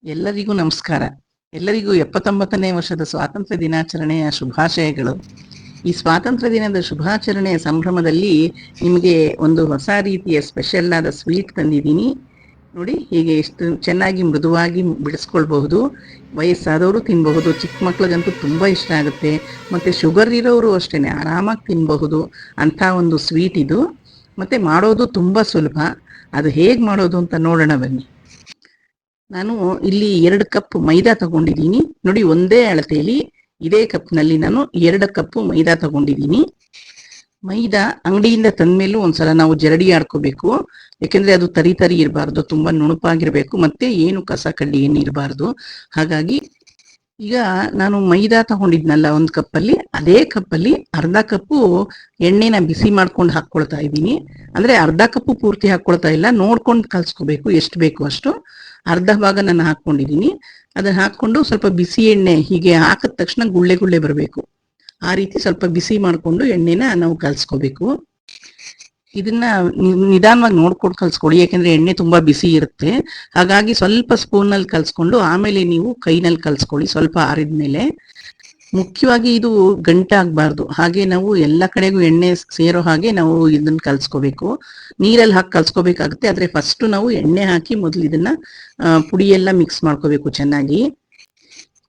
ಎಲ್ಲರಿಗೂ ನಮಸ್ಕಾರ. ಎಲ್ಲರಿಗೂ 79ನೇ ವರ್ಷದ ಸ್ವಾತಂತ್ರ್ಯ ದಿನಾಚರಣೆಯ ಶುಭಾಶಯಗಳು. ಈ ಸ್ವಾತಂತ್ರ್ಯ ದಿನದ ಶುಭಾಚರಣೆಯ ಸಂಭ್ರಮದಲ್ಲಿ ನಿಮಗೆ ಒಂದು ಹೊಸ ರೀತಿಯ ಸ್ಪೆಷಲ್ ಆದ ಸ್ವೀಟ್ ತಂದಿದ್ದೀನಿ. ನೋಡಿ, ಹೀಗೆ ಎಷ್ಟು ಚೆನ್ನಾಗಿ ಮೃದುವಾಗಿ ಬಿಡಿಸ್ಕೊಳ್ಬಹುದು. ವಯಸ್ಸಾದವರು ತಿನ್ನಬಹುದು, ಚಿಕ್ಕ ಮಕ್ಳಿಗಂತೂ ತುಂಬ ಇಷ್ಟ ಆಗುತ್ತೆ. ಮತ್ತು ಶುಗರ್ ಇರೋರು ಅಷ್ಟೇ ಆರಾಮಾಗಿ ತಿನ್ನಬಹುದು ಅಂಥ ಒಂದು ಸ್ವೀಟ್ ಇದು. ಮತ್ತು ಮಾಡೋದು ತುಂಬ ಸುಲಭ. ಅದು ಹೇಗೆ ಮಾಡೋದು ಅಂತ ನೋಡೋಣ ಬನ್ನಿ. ನಾನು ಇಲ್ಲಿ 2 ಕಪ್ ಮೈದಾ ತಗೊಂಡಿದ್ದೀನಿ. ನೋಡಿ, ಒಂದೇ ಅಳತೆಯಲ್ಲಿ ಇದೇ ಕಪ್ನಲ್ಲಿ ನಾನು 2 ಕಪ್ ಮೈದಾ ತಗೊಂಡಿದ್ದೀನಿ. ಮೈದಾ ಅಂಗಡಿಯಿಂದ ತಂದ್ಮೇಲೂ ಒಂದ್ಸಲ ನಾವು ಜರಡಿ ಆಡ್ಕೋಬೇಕು. ಯಾಕೆಂದ್ರೆ ಅದು ತರಿ ತರಿ ಇರಬಾರ್ದು, ತುಂಬಾ ನುಣುಪಾಗಿರ್ಬೇಕು, ಮತ್ತೆ ಏನು ಕಸ ಕಡ್ಡಿ ಏನು ಇರಬಾರ್ದು. ಹಾಗಾಗಿ ಈಗ ನಾನು ಮೈದಾ ತಗೊಂಡಿದ್ನಲ್ಲ 1 ಕಪ್ಪಲ್ಲಿ, ಅದೇ ಕಪ್ಪಲ್ಲಿ ಅರ್ಧ ಕಪ್ಪು ಎಣ್ಣೆನ ಬಿಸಿ ಮಾಡ್ಕೊಂಡು ಹಾಕ್ಕೊಳ್ತಾ ಇದ್ದೀನಿ. ಅಂದ್ರೆ ಅರ್ಧ ಕಪ್ಪು ಪೂರ್ತಿ ಹಾಕ್ಕೊಳ್ತಾ ಇಲ್ಲ, ನೋಡ್ಕೊಂಡು ಕಲ್ಸ್ಕೋಬೇಕು, ಎಷ್ಟು ಬೇಕು ಅಷ್ಟು. ಅರ್ಧ ಭಾಗ ನಾನು ಹಾಕೊಂಡಿದ್ದೀನಿ. ಅದನ್ನ ಹಾಕೊಂಡು ಸ್ವಲ್ಪ ಬಿಸಿ ಎಣ್ಣೆ ಹೀಗೆ ಹಾಕಿದ ತಕ್ಷಣ ಗುಳ್ಳೆ ಗುಳ್ಳೆ ಬರಬೇಕು. ಆ ರೀತಿ ಸ್ವಲ್ಪ ಬಿಸಿ ಮಾಡಿಕೊಂಡು ಎಣ್ಣೆನ ನಾವು ಕಲ್ಸ್ಕೋಬೇಕು. ಇದನ್ನ ನಿಧಾನವಾಗಿ ನೋಡ್ಕೊಂಡು ಕಲ್ಸ್ಕೊಳ್ಳಿ, ಯಾಕೆಂದ್ರೆ ಎಣ್ಣೆ ತುಂಬಾ ಬಿಸಿ ಇರುತ್ತೆ. ಹಾಗಾಗಿ ಸ್ವಲ್ಪ ಸ್ಪೂನಲ್ಲಿ ಕಲ್ಸ್ಕೊಂಡು ಆಮೇಲೆ ನೀವು ಕೈನಲ್ಲಿ ಕಲ್ಸ್ಕೊಳ್ಳಿ, ಸ್ವಲ್ಪ ಆರಿದ್ಮೇಲೆ. ಮುಖ್ಯವಾಗಿ ಇದು ಗಂಟಾಗಬಾರ್ದು. ಹಾಗೆ ನಾವು ಎಲ್ಲ ಕಡೆಗೂ ಎಣ್ಣೆ ಸೇರೋ ಹಾಗೆ ನಾವು ಇದನ್ನ ಕಲ್ಸ್ಕೋಬೇಕು. ನೀರಲ್ಲಿ ಹಾಕಿ ಕಲ್ಸ್ಕೋಬೇಕಾಗುತ್ತೆ. ಆದ್ರೆ ಫಸ್ಟ್ ನಾವು ಎಣ್ಣೆ ಹಾಕಿ ಮೊದಲು ಇದನ್ನ ಪುಡಿ ಎಲ್ಲ ಮಿಕ್ಸ್ ಮಾಡ್ಕೋಬೇಕು ಚೆನ್ನಾಗಿ.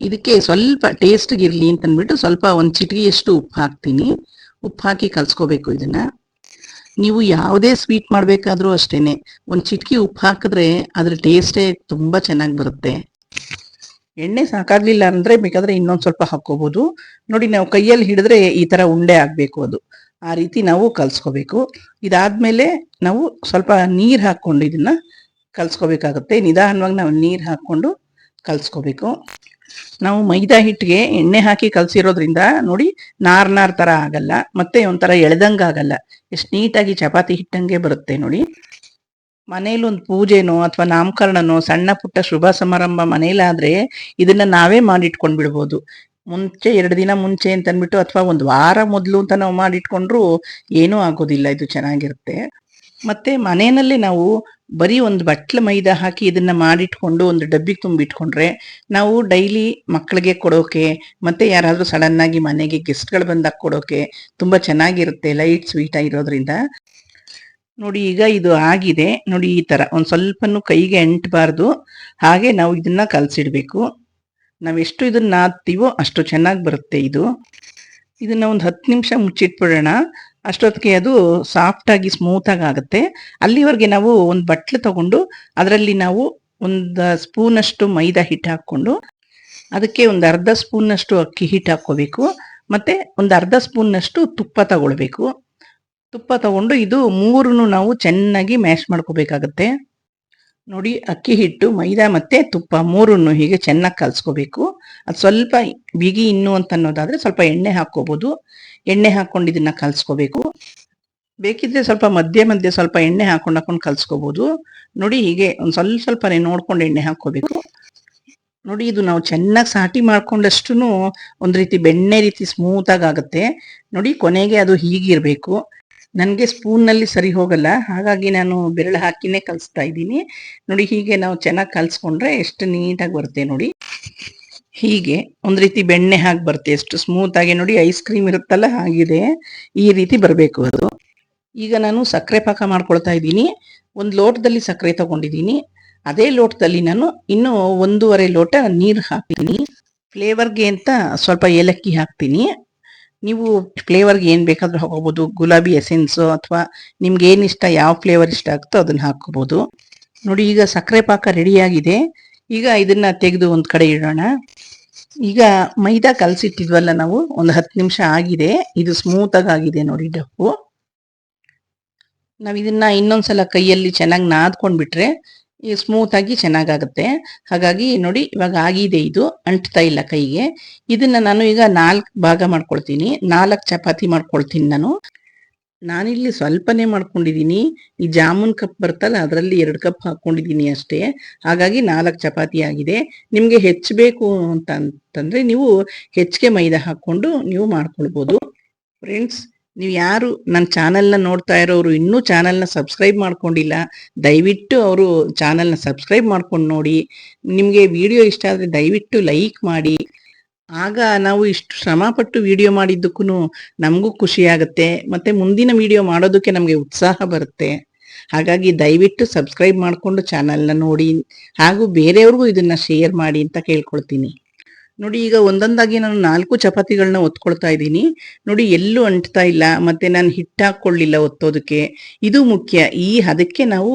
ಇದಕ್ಕೆ ಸ್ವಲ್ಪ ಟೇಸ್ಟ್ಗೆ ಇರ್ಲಿ ಅಂತ ಅಂದ್ಬಿಟ್ಟು ಸ್ವಲ್ಪ 1 ಚಿಟಿಕೆಯಷ್ಟು ಉಪ್ಪು ಹಾಕ್ತೀನಿ. ಉಪ್ಪು ಹಾಕಿ ಕಲ್ಸ್ಕೋಬೇಕು ಇದನ್ನ. ನೀವು ಯಾವುದೇ ಸ್ವೀಟ್ ಮಾಡ್ಬೇಕಾದ್ರೂ ಅಷ್ಟೇನೆ 1 ಚಿಟಿಕೆ ಉಪ್ಪು ಹಾಕಿದ್ರೆ ಅದ್ರ ಟೇಸ್ಟೇ ತುಂಬಾ ಚೆನ್ನಾಗಿ ಬರುತ್ತೆ. ಎಣ್ಣೆ ಸಾಕಾಗ್ಲಿಲ್ಲ ಅಂದ್ರೆ ಬೇಕಾದ್ರೆ ಇನ್ನೊಂದ್ ಸ್ವಲ್ಪ ಹಾಕೋಬಹುದು. ನೋಡಿ, ನಾವು ಕೈಯಲ್ಲಿ ಹಿಡಿದ್ರೆ ಈ ತರ ಉಂಡೆ ಆಗ್ಬೇಕು, ಅದು ಆ ರೀತಿ ನಾವು ಕಲ್ಸ್ಕೋಬೇಕು. ಇದಾದ್ಮೇಲೆ ನಾವು ಸ್ವಲ್ಪ ನೀರ್ ಹಾಕೊಂಡು ಇದನ್ನ ಕಲ್ಸ್ಕೋಬೇಕಾಗತ್ತೆ. ನಿಧಾನವಾಗಿ ನಾವು ನೀರ್ ಹಾಕೊಂಡು ಕಲ್ಸ್ಕೋಬೇಕು. ನಾವು ಮೈದಾ ಹಿಟ್ಟಿಗೆ ಎಣ್ಣೆ ಹಾಕಿ ಕಲ್ಸಿರೋದ್ರಿಂದ ನೋಡಿ, ನಾರ್ ತರ ಆಗಲ್ಲ, ಮತ್ತೆ ಒಂಥರ ಎಳೆದಂಗ ಆಗಲ್ಲ. ಎಷ್ಟು ನೀಟಾಗಿ ಚಪಾತಿ ಹಿಟ್ಟಂಗೆ ಬರುತ್ತೆ ನೋಡಿ. ಮನೇಲಿ ಒಂದು ಪೂಜೆನೋ ಅಥವಾ ನಾಮಕರಣನೋ ಸಣ್ಣ ಪುಟ್ಟ ಶುಭ ಸಮಾರಂಭ ಮನೇಲಾದ್ರೆ ಇದನ್ನ ನಾವೇ ಮಾಡಿಟ್ಕೊಂಡ್ ಬಿಡ್ಬೋದು. ಮುಂಚೆ 2 ದಿನ ಮುಂಚೆ ಅಂತ ಅಂದ್ಬಿಟ್ಟು ಅಥವಾ 1 ವಾರ ಮೊದಲು ಅಂತ ನಾವು ಮಾಡಿಟ್ಕೊಂಡ್ರು ಏನೂ ಆಗೋದಿಲ್ಲ, ಇದು ಚೆನ್ನಾಗಿರುತ್ತೆ. ಮತ್ತೆ ಮನೆಯಲ್ಲಿ ನಾವು ಬರೀ 1 ಬಟ್ಲ ಮೈದಾ ಹಾಕಿ ಇದನ್ನ ಮಾಡಿಟ್ಕೊಂಡು ಒಂದು ಡಬ್ಬಿಗೆ ತುಂಬಿಟ್ಕೊಂಡ್ರೆ ನಾವು ಡೈಲಿ ಮಕ್ಕಳಿಗೆ ಕೊಡೋಕೆ, ಮತ್ತೆ ಯಾರಾದ್ರೂ ಸಡನ್ ಆಗಿ ಮನೆಗೆ ಗೆಸ್ಟ್ಗಳು ಬಂದಾಗ ಕೊಡೋಕೆ ತುಂಬಾ ಚೆನ್ನಾಗಿರುತ್ತೆ, ಲೈಟ್ ಸ್ವೀಟ್ ಆಗಿರೋದ್ರಿಂದ. ನೋಡಿ, ಈಗ ಇದು ಆಗಿದೆ ನೋಡಿ. ಈ ತರ ಒಂದ್ ಸ್ವಲ್ಪನೂ ಕೈಗೆ ಅಂಟಬಾರ್ದು, ಹಾಗೆ ನಾವು ಇದನ್ನ ಕಲ್ಸಿಡ್ಬೇಕು. ನಾವೆಷ್ಟು ಇದನ್ನ ನಾದ್ತೀವೋ ಅಷ್ಟು ಚೆನ್ನಾಗಿ ಬರುತ್ತೆ ಇದು. ಇದನ್ನ ಒಂದು 10 ನಿಮಿಷ ಮುಚ್ಚಿಟ್ಬಿಡೋಣ. ಅಷ್ಟೊತ್ತಿಗೆ ಅದು ಸಾಫ್ಟ್ ಆಗಿ ಸ್ಮೂತ್ ಆಗುತ್ತೆ. ಅಲ್ಲಿವರೆಗೆ ನಾವು ಒಂದು ಬಟ್ಲು ತಗೊಂಡು ಅದರಲ್ಲಿ ನಾವು 1 ಸ್ಪೂನ್ ಅಷ್ಟು ಮೈದಾ ಹಿಟ್ಟು ಹಾಕೊಂಡು ಅದಕ್ಕೆ 1 ಅರ್ಧ ಸ್ಪೂನ್ ಅಷ್ಟು ಅಕ್ಕಿ ಹಿಟ್ಟು ಹಾಕೋಬೇಕು. ಮತ್ತೆ 1 ಅರ್ಧ ಸ್ಪೂನ್ ಅಷ್ಟು ತುಪ್ಪ ತಗೊಳ್ಬೇಕು. ತುಪ್ಪ ತಗೊಂಡು ಇದು 3 ನಾವು ಚೆನ್ನಾಗಿ ಮ್ಯಾಶ್ ಮಾಡ್ಕೋಬೇಕಾಗತ್ತೆ. ನೋಡಿ, ಅಕ್ಕಿ ಹಿಟ್ಟು, ಮೈದಾ ಮತ್ತೆ ತುಪ್ಪ 3 ಹೀಗೆ ಚೆನ್ನಾಗಿ ಕಲ್ಸ್ಕೋಬೇಕು. ಅದು ಸ್ವಲ್ಪ ಬಿಗಿ ಇನ್ನು ಅಂತ ಅನ್ನೋದಾದ್ರೆ ಸ್ವಲ್ಪ ಎಣ್ಣೆ ಹಾಕೋಬಹುದು. ಎಣ್ಣೆ ಹಾಕೊಂಡು ಇದನ್ನ ಕಲ್ಸ್ಕೋಬೇಕು. ಬೇಕಿದ್ರೆ ಸ್ವಲ್ಪ ಮಧ್ಯೆ ಮಧ್ಯೆ ಸ್ವಲ್ಪ ಎಣ್ಣೆ ಹಾಕೊಂಡು ಕಲ್ಸ್ಕೋಬಹುದು. ನೋಡಿ, ಹೀಗೆ ಒಂದ್ ಸ್ವಲ್ಪನೇ ನೋಡ್ಕೊಂಡು ಎಣ್ಣೆ ಹಾಕೋಬೇಕು. ನೋಡಿ, ಇದು ನಾವು ಚೆನ್ನಾಗಿ ಸಾಟಿ ಮಾಡ್ಕೊಂಡಷ್ಟು ಒಂದ್ ರೀತಿ ಬೆಣ್ಣೆ ರೀತಿ ಸ್ಮೂತ್ ಆಗುತ್ತೆ. ನೋಡಿ, ಕೊನೆಗೆ ಅದು ಹೀಗಿರ್ಬೇಕು. ನನಗೆ ಸ್ಪೂನ್ನಲ್ಲಿ ಸರಿ ಹೋಗಲ್ಲ, ಹಾಗಾಗಿ ನಾನು ಬೆರಳು ಹಾಕಿನೇ ಕಲಿಸ್ತಾ ಇದ್ದೀನಿ. ನೋಡಿ, ಹೀಗೆ ನಾವು ಚೆನ್ನಾಗಿ ಕಲ್ಸ್ಕೊಂಡ್ರೆ ಎಷ್ಟು ನೀಟಾಗಿ ಬರುತ್ತೆ ನೋಡಿ. ಹೀಗೆ ಒಂದ್ ರೀತಿ ಬೆಣ್ಣೆ ಹಾಕಿ ಬರುತ್ತೆ, ಎಷ್ಟು ಸ್ಮೂತ್ ಆಗಿ. ನೋಡಿ, ಐಸ್ ಕ್ರೀಮ್ ಇರುತ್ತಲ್ಲ ಹಾಗಿದೆ, ಈ ರೀತಿ ಬರಬೇಕು ಅದು. ಈಗ ನಾನು ಸಕ್ಕರೆ ಪಾಕ ಮಾಡ್ಕೊಳ್ತಾ ಇದ್ದೀನಿ. 1 ಲೋಟದಲ್ಲಿ ಸಕ್ಕರೆ ತಗೊಂಡಿದ್ದೀನಿ. ಅದೇ ಲೋಟದಲ್ಲಿ ನಾನು ಇನ್ನು 1.5 ಲೋಟ ನೀರು ಹಾಕ್ತೀನಿ. ಫ್ಲೇವರ್ಗೆ ಅಂತ ಸ್ವಲ್ಪ ಏಲಕ್ಕಿ ಹಾಕ್ತೀನಿ. ನೀವು ಫ್ಲೇವರ್ಗೆ ಏನ್ ಬೇಕಾದ್ರೂ ಹಾಕೋಬಹುದು, ಗುಲಾಬಿ ಎಸೆನ್ಸು ಅಥವಾ ನಿಮ್ಗೆ ಏನ್ ಇಷ್ಟ, ಯಾವ ಫ್ಲೇವರ್ ಇಷ್ಟ ಆಗುತ್ತೋ ಅದನ್ನ ಹಾಕೋಬಹುದು. ನೋಡಿ, ಈಗ ಸಕ್ಕರೆ ಪಾಕ ರೆಡಿ ಆಗಿದೆ. ಈಗ ಇದನ್ನ ತೆಗೆದು ಒಂದ್ ಕಡೆ ಇಡೋಣ. ಈಗ ಮೈದಾ ಕಲಸಿಟ್ಟಿದ್ವಲ್ಲ ನಾವು, ಒಂದು 10 ನಿಮಿಷ ಆಗಿದೆ. ಇದು ಸ್ಮೂತ್ ಆಗಿದೆ ನೋಡಿ ಡಪ್ಪು. ನಾವ್ ಇದನ್ನ ಇನ್ನೊಂದ್ಸಲ ಕೈಯಲ್ಲಿ ಚೆನ್ನಾಗಿ ನಾದ್ಕೊಂಡ್ಬಿಟ್ರೆ ಈ ಸ್ಮೂತ್ ಆಗಿ ಚೆನ್ನಾಗಾಗುತ್ತೆ. ಹಾಗಾಗಿ ನೋಡಿ, ಇವಾಗ ಆಗಿದೆ, ಇದು ಅಂಟ್ತಾ ಇಲ್ಲ ಕೈಗೆ. ಇದನ್ನ ನಾನು ಈಗ 4 ಭಾಗ ಮಾಡ್ಕೊಳ್ತೀನಿ. 4 ಚಪಾತಿ ಮಾಡ್ಕೊಳ್ತೀನಿ ನಾನಿಲ್ಲಿ ಸ್ವಲ್ಪನೇ ಮಾಡ್ಕೊಂಡಿದ್ದೀನಿ. ಈ ಜಾಮೂನ್ ಕಪ್ ಬರ್ತಲ್ಲ ಅದರಲ್ಲಿ 2 ಕಪ್ ಹಾಕೊಂಡಿದ್ದೀನಿ ಅಷ್ಟೇ. ಹಾಗಾಗಿ 4 ಚಪಾತಿ ಆಗಿದೆ. ನಿಮ್ಗೆ ಹೆಚ್ಚಬೇಕು ಅಂತಂದ್ರೆ ನೀವು ಹೆಚ್ಚಿಗೆ ಮೈದಾ ಹಾಕೊಂಡು ನೀವು ಮಾಡ್ಕೊಳ್ಬೋದು. ಫ್ರೆಂಡ್ಸ್, ನೀವು ಯಾರು ನನ್ನ ಚಾನಲ್ನ ನೋಡ್ತಾ ಇರೋರು ಇನ್ನೂ ಚಾನಲ್ನ ಸಬ್ಸ್ಕ್ರೈಬ್ ಮಾಡ್ಕೊಂಡಿಲ್ಲ, ದಯವಿಟ್ಟು ಅವರು ಚಾನಲ್ನ ಸಬ್ಸ್ಕ್ರೈಬ್ ಮಾಡ್ಕೊಂಡು ನೋಡಿ. ನಿಮಗೆ ವಿಡಿಯೋ ಇಷ್ಟ ಆದರೆ ದಯವಿಟ್ಟು ಲೈಕ್ ಮಾಡಿ. ಆಗ ನಾವು ಇಷ್ಟು ಶ್ರಮಪಟ್ಟು ವಿಡಿಯೋ ಮಾಡಿದ್ದಕ್ಕೂ ನಮಗೂ ಖುಷಿ ಆಗುತ್ತೆ, ಮತ್ತೆ ಮುಂದಿನ ವಿಡಿಯೋ ಮಾಡೋದಕ್ಕೆ ನಮಗೆ ಉತ್ಸಾಹ ಬರುತ್ತೆ. ಹಾಗಾಗಿ ದಯವಿಟ್ಟು ಸಬ್ಸ್ಕ್ರೈಬ್ ಮಾಡಿಕೊಂಡು ಚಾನಲ್ನ ನೋಡಿ, ಹಾಗೂ ಬೇರೆಯವ್ರಿಗೂ ಇದನ್ನ ಶೇರ್ ಮಾಡಿ ಅಂತ ಕೇಳ್ಕೊಳ್ತೀನಿ. ನೋಡಿ, ಈಗ ಒಂದೊಂದಾಗಿ ನಾನು 4 ಚಪಾತಿಗಳನ್ನ ಒತ್ಕೊಳ್ತಾ ಇದ್ದೀನಿ. ನೋಡಿ, ಎಲ್ಲೂ ಅಂಟ್ತಾ ಇಲ್ಲ, ಮತ್ತೆ ನಾನು ಹಿಟ್ಟು ಹಾಕ್ಕೊಳ್ಳಿಲ್ಲ ಒತ್ತೋದಕ್ಕೆ. ಇದು ಮುಖ್ಯ. ಈ ಹದಕ್ಕೆ ನಾವು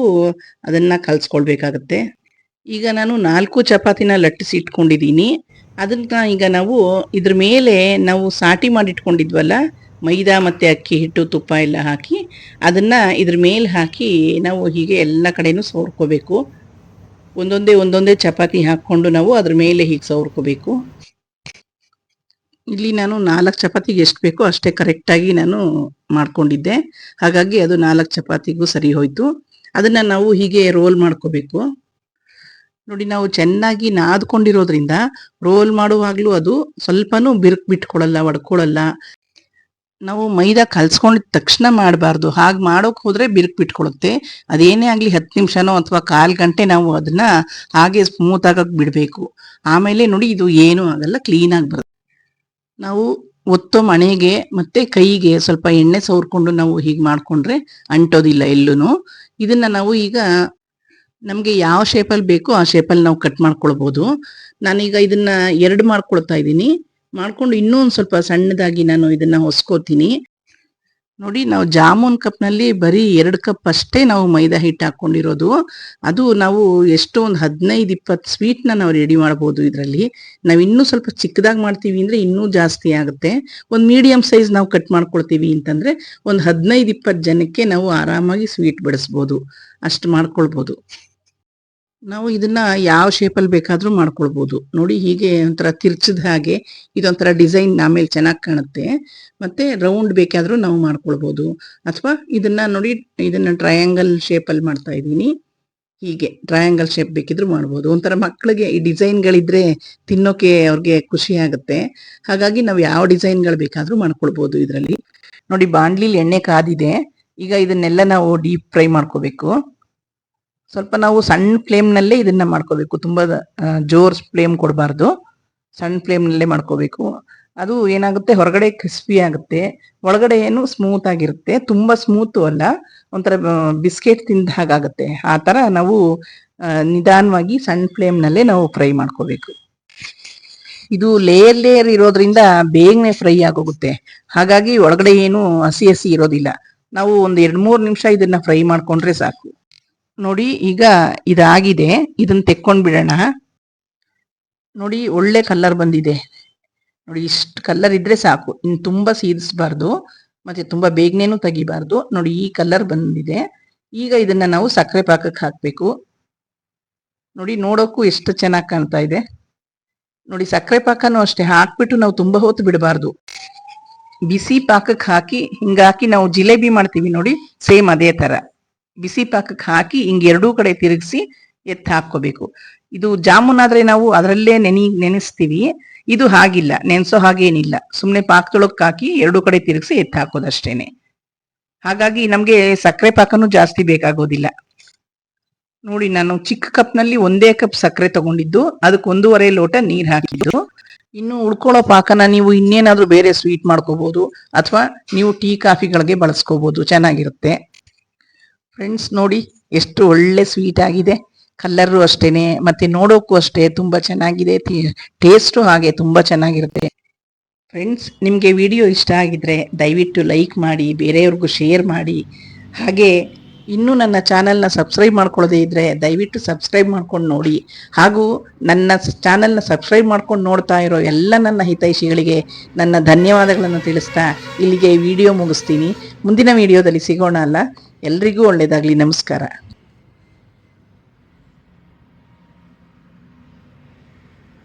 ಅದನ್ನ ಕಲ್ಸ್ಕೊಳ್ಬೇಕಾಗತ್ತೆ. ಈಗ ನಾನು 4 ಚಪಾತಿನ ಲಟ್ಟಿಸಿ ಇಟ್ಕೊಂಡಿದ್ದೀನಿ. ಅದನ್ನ ಈಗ ನಾವು ಇದ್ರ ಮೇಲೆ ನಾವು ಸಾಟಿ ಮಾಡಿ ಇಟ್ಕೊಂಡಿದ್ವಲ್ಲ, ಮೈದಾ ಮತ್ತೆ ಅಕ್ಕಿ ಹಿಟ್ಟು, ತುಪ್ಪ ಎಲ್ಲ ಹಾಕಿ ಅದನ್ನ ಇದ್ರ ಮೇಲೆ ಹಾಕಿ ನಾವು ಹೀಗೆ ಎಲ್ಲ ಕಡೆನೂ ಸವರ್ಕೋಬೇಕು. ಒಂದೊಂದೇ ಚಪಾತಿ ಹಾಕ್ಕೊಂಡು ನಾವು ಅದ್ರ ಮೇಲೆ ಹೀಗೆ ಸವರ್ಕೋಬೇಕು. ಇಲ್ಲಿ ನಾನು 4 ಚಪಾತಿಗೆ ಎಷ್ಟು ಬೇಕೋ ಅಷ್ಟೇ ಕರೆಕ್ಟಾಗಿ ನಾನು ಮಾಡ್ಕೊಂಡಿದ್ದೆ. ಹಾಗಾಗಿ ಅದು 4 ಚಪಾತಿಗೂ ಸರಿ ಹೋಯ್ತು. ಅದನ್ನ ನಾವು ಹೀಗೆ ರೋಲ್ ಮಾಡ್ಕೋಬೇಕು. ನೋಡಿ, ನಾವು ಚೆನ್ನಾಗಿ ನಾದ್ಕೊಂಡಿರೋದ್ರಿಂದ ರೋಲ್ ಮಾಡುವಾಗ್ಲೂ ಅದು ಸ್ವಲ್ಪನೂ ಬಿರುಕು ಬಿಟ್ಕೊಳಲ್ಲ, ಒಡ್ಕೊಳಲ್ಲ. ನಾವು ಮೈದಾ ಕಲ್ಸ್ಕೊಂಡಿದ ತಕ್ಷಣ ಮಾಡಬಾರ್ದು. ಹಾಗೆ ಮಾಡೋಕೆ ಹೋದ್ರೆ ಬಿರುಕು ಬಿಟ್ಕೊಳುತ್ತೆ. ಅದೇನೇ ಆಗಲಿ 10 ನಿಮಿಷನೋ ಅಥವಾ 1/4 ಗಂಟೆ ನಾವು ಅದನ್ನ ಹಾಗೆ ಸ್ಮೂತ್ ಆಗಕ್ಕೆ ಬಿಡಬೇಕು. ಆಮೇಲೆ ನೋಡಿ, ಇದು ಏನೂ ಆಗಲ್ಲ, ಕ್ಲೀನಾಗಿ ಬರುತ್ತೆ. ನಾವು ಒತ್ತೋ ಮಣೆಗೆ ಮತ್ತೆ ಕೈಗೆ ಸ್ವಲ್ಪ ಎಣ್ಣೆ ಸವರ್ಕೊಂಡು ನಾವು ಹೀಗೆ ಮಾಡ್ಕೊಂಡ್ರೆ ಅಂಟೋದಿಲ್ಲ ಎಲ್ಲೂ. ಇದನ್ನ ನಾವು ಈಗ ನಮಗೆ ಯಾವ ಶೇಪಲ್ಲಿ ಬೇಕೋ ಆ ಶೇಪಲ್ಲಿ ನಾವು ಕಟ್ ಮಾಡ್ಕೊಳ್ಬೋದು. ನಾನೀಗ ಇದನ್ನ 2 ಮಾಡ್ಕೊಳ್ತಾ ಇದ್ದೀನಿ. ಮಾಡ್ಕೊಂಡು ಇನ್ನೂ ಒಂದು ಸ್ವಲ್ಪ ಸಣ್ಣದಾಗಿ ನಾನು ಇದನ್ನ ಹೊಸ್ಕೋತೀನಿ. ನೋಡಿ, ನಾವು ಜಾಮೂನ್ ಕಪ್ನಲ್ಲಿ ಬರೀ 2 ಕಪ್ ಅಷ್ಟೇ ನಾವು ಮೈದಾ ಹಿಟ್ಟು ಹಾಕೊಂಡಿರೋದು. ಅದು ನಾವು ಎಷ್ಟೋ ಒಂದು 15-20 ಸ್ವೀಟ್ನ ನಾವು ರೆಡಿ ಮಾಡ್ಬೋದು ಇದರಲ್ಲಿ. ನಾವು ಇನ್ನೂ ಸ್ವಲ್ಪ ಚಿಕ್ಕದಾಗಿ ಮಾಡ್ತೀವಿ ಅಂದ್ರೆ ಇನ್ನೂ ಜಾಸ್ತಿ ಆಗುತ್ತೆ. ಒಂದು ಮೀಡಿಯಂ ಸೈಜ್ ನಾವು ಕಟ್ ಮಾಡ್ಕೊಳ್ತೀವಿ ಅಂತಂದ್ರೆ ಒಂದು 15-20 ಜನಕ್ಕೆ ನಾವು ಆರಾಮಾಗಿ ಸ್ವೀಟ್ ಬಡಿಸ್ಬೋದು, ಅಷ್ಟು ಮಾಡ್ಕೊಳ್ಬೋದು. ನಾವು ಇದನ್ನ ಯಾವ ಶೇಪಲ್ಲಿ ಬೇಕಾದ್ರೂ ಮಾಡ್ಕೊಳ್ಬೋದು. ನೋಡಿ, ಹೀಗೆ ಒಂಥರ ತಿರ್ಚಿದ ಹಾಗೆ ಇದೊಂಥರ ಡಿಸೈನ್ ಆಮೇಲೆ ಚೆನ್ನಾಗಿ ಕಾಣುತ್ತೆ. ಮತ್ತೆ ರೌಂಡ್ ಬೇಕಾದ್ರೂ ನಾವು ಮಾಡ್ಕೊಳ್ಬೋದು. ಅಥವಾ ಇದನ್ನ ನೋಡಿ, ಇದನ್ನ ಟ್ರಯಾಂಗಲ್ ಶೇಪಲ್ಲಿ ಮಾಡ್ತಾ ಇದ್ದೀನಿ. ಹೀಗೆ ಟ್ರಯಾಂಗಲ್ ಶೇಪ್ ಬೇಕಿದ್ರು ಮಾಡ್ಬೋದು. ಒಂಥರ ಮಕ್ಕಳಿಗೆ ಈ ಡಿಸೈನ್ಗಳಿದ್ರೆ ತಿನ್ನೋಕೆ ಅವ್ರಿಗೆ ಖುಷಿ ಆಗುತ್ತೆ. ಹಾಗಾಗಿ ನಾವು ಯಾವ ಡಿಸೈನ್ಗಳು ಬೇಕಾದ್ರೂ ಮಾಡ್ಕೊಳ್ಬೋದು ಇದರಲ್ಲಿ. ನೋಡಿ, ಬಾಣ್ಲಿಲಿ ಎಣ್ಣೆ ಕಾದಿದೆ. ಈಗ ಇದನ್ನೆಲ್ಲ ನಾವು ಡೀಪ್ ಫ್ರೈ ಮಾಡ್ಕೋಬೇಕು. ಸ್ವಲ್ಪ ನಾವು ಸಣ್ಣ ಫ್ಲೇಮ್ನಲ್ಲೇ ಇದನ್ನ ಮಾಡ್ಕೋಬೇಕು. ತುಂಬ ಜೋರ್ ಫ್ಲೇಮ್ ಕೊಡಬಾರ್ದು, ಸಣ್ಣ ಫ್ಲೇಮ್ನಲ್ಲೇ ಮಾಡ್ಕೋಬೇಕು. ಅದು ಏನಾಗುತ್ತೆ, ಹೊರಗಡೆ ಕ್ರಿಸ್ಪಿ ಆಗುತ್ತೆ, ಒಳಗಡೆ ಏನು ಸ್ಮೂತ್ ಆಗಿರುತ್ತೆ. ತುಂಬ ಸ್ಮೂತು ಅಲ್ಲ, ಒಂಥರ ಬಿಸ್ಕೆಟ್ ತಿಂದ ಹಾಗಾಗುತ್ತೆ. ಆ ಥರ ನಾವು ನಿಧಾನವಾಗಿ ಸಣ್ಣ ಫ್ಲೇಮ್ನಲ್ಲೇ ನಾವು ಫ್ರೈ ಮಾಡ್ಕೋಬೇಕು. ಇದು ಲೇಯರ್ ಇರೋದ್ರಿಂದ ಬೇಗನೆ ಫ್ರೈ ಆಗೋಗುತ್ತೆ. ಹಾಗಾಗಿ ಒಳಗಡೆ ಏನು ಹಸಿ ಹಸಿ ಇರೋದಿಲ್ಲ. ನಾವು ಒಂದು 2-3 ನಿಮಿಷ ಇದನ್ನ ಫ್ರೈ ಮಾಡ್ಕೊಂಡ್ರೆ ಸಾಕು. ನೋಡಿ, ಈಗ ಇದಾಗಿದೆ. ಇದನ್ನ ತೆಕ್ಕೊಂಡ್ ಬಿಡೋಣ. ನೋಡಿ, ಒಳ್ಳೆ ಕಲರ್ ಬಂದಿದೆ. ನೋಡಿ, ಇಷ್ಟು ಕಲರ್ ಇದ್ರೆ ಸಾಕು. ಇನ್ನು ತುಂಬಾ ಸೀದಿಸಬಾರ್ದು, ಮತ್ತೆ ತುಂಬಾ ಬೇಗನೇನು ತೆಗಿಬಾರ್ದು. ನೋಡಿ, ಈ ಕಲರ್ ಬಂದಿದೆ. ಈಗ ಇದನ್ನ ನಾವು ಸಕ್ಕರೆ ಪಾಕಕ್ಕೆ ಹಾಕ್ಬೇಕು. ನೋಡಿ, ನೋಡೋಕ್ಕೂ ಎಷ್ಟು ಚೆನ್ನಾಗಿ ಕಾಣ್ತಾ ಇದೆ. ನೋಡಿ, ಸಕ್ಕರೆ ಪಾಕನೂ ಅಷ್ಟೇ ಹಾಕ್ಬಿಟ್ಟು ನಾವು ತುಂಬಾ ಹೊತ್ತು ಬಿಡಬಾರ್ದು. ಬಿಸಿ ಪಾಕಕ್ಕೆ ಹಾಕಿ ಹಿಂಗಾಕಿ ನಾವು ಜಿಲೇಬಿ ಮಾಡ್ತೀವಿ ನೋಡಿ, ಸೇಮ್ ಅದೇ ತರ ಬಿಸಿ ಪಾಕಕ್ಕೆ ಹಾಕಿ ಹಿಂಗ್ 2 ಕಡೆ ತಿರುಗಿಸಿ ಎತ್ತಿ ಹಾಕೋಬೇಕು. ಇದು ಜಾಮೂನ್ ಆದ್ರೆ ನಾವು ಅದರಲ್ಲೇ ನೆನೆಸ್ತೀವಿ. ಇದು ಹಾಗಿಲ್ಲ, ನೆನೆಸೋ ಹಾಗೇನಿಲ್ಲ. ಸುಮ್ನೆ ಪಾಕದೊಳಕ್ಕೆ ಹಾಕಿ 2 ಕಡೆ ತಿರುಗಿಸಿ ಎತ್ತಿ ಹಾಕೋದಷ್ಟೇನೆ. ಹಾಗಾಗಿ ನಮ್ಗೆ ಸಕ್ಕರೆ ಪಾಕನೂ ಜಾಸ್ತಿ ಬೇಕಾಗೋದಿಲ್ಲ. ನೋಡಿ, ನಾನು ಚಿಕ್ಕ ಕಪ್ನಲ್ಲಿ 1 ಕಪ್ ಸಕ್ಕರೆ ತಗೊಂಡಿದ್ದು, ಅದಕ್ಕೆ 1.5 ಲೋಟ ನೀರ್ ಹಾಕಿದ್ದು. ಇನ್ನು ಉಳ್ಕೊಳ್ಳೋ ಪಾಕನ ನೀವು ಇನ್ನೇನಾದ್ರೂ ಬೇರೆ ಸ್ವೀಟ್ ಮಾಡ್ಕೋಬಹುದು, ಅಥವಾ ನೀವು ಟೀ ಕಾಫಿಗಳಿಗೆ ಬಳಸ್ಕೋಬಹುದು, ಚೆನ್ನಾಗಿರುತ್ತೆ. ಫ್ರೆಂಡ್ಸ್, ನೋಡಿ ಎಷ್ಟು ಒಳ್ಳೆ ಸ್ವೀಟ್ ಆಗಿದೆ. ಕಲರು ಅಷ್ಟೇನೆ, ಮತ್ತೆ ನೋಡೋಕ್ಕೂ ಅಷ್ಟೇ ತುಂಬಾ ಚೆನ್ನಾಗಿದೆ. ಟೇಸ್ಟು ಹಾಗೆ ತುಂಬಾ ಚೆನ್ನಾಗಿರುತ್ತೆ. ಫ್ರೆಂಡ್ಸ್, ನಿಮಗೆ ವಿಡಿಯೋ ಇಷ್ಟ ಆಗಿದ್ರೆ ದಯವಿಟ್ಟು ಲೈಕ್ ಮಾಡಿ, ಬೇರೆಯವ್ರಿಗೂ ಶೇರ್ ಮಾಡಿ. ಹಾಗೆ ಇನ್ನೂ ನನ್ನ ಚಾನಲ್ನ ಸಬ್ಸ್ಕ್ರೈಬ್ ಮಾಡ್ಕೊಳ್ಳೋದೇ ಇದ್ರೆ ದಯವಿಟ್ಟು ಸಬ್ಸ್ಕ್ರೈಬ್ ಮಾಡ್ಕೊಂಡು ನೋಡಿ. ಹಾಗೂ ನನ್ನ ಚಾನಲ್ನ ಸಬ್ಸ್ಕ್ರೈಬ್ ಮಾಡ್ಕೊಂಡು ನೋಡ್ತಾ ಇರೋ ಎಲ್ಲ ನನ್ನ ಹಿತೈಷಿಗಳಿಗೆ ನನ್ನ ಧನ್ಯವಾದಗಳನ್ನು ತಿಳಿಸ್ತಾ ಇಲ್ಲಿಗೆ ವಿಡಿಯೋ ಮುಗಿಸ್ತೀನಿ. ಮುಂದಿನ ವಿಡಿಯೋದಲ್ಲಿ ಸಿಗೋಣ ಅಲ್ಲ. ಎಲ್ರಿಗೂ ಒಳ್ಳೆಯದಾಗಲಿ. ನಮಸ್ಕಾರ.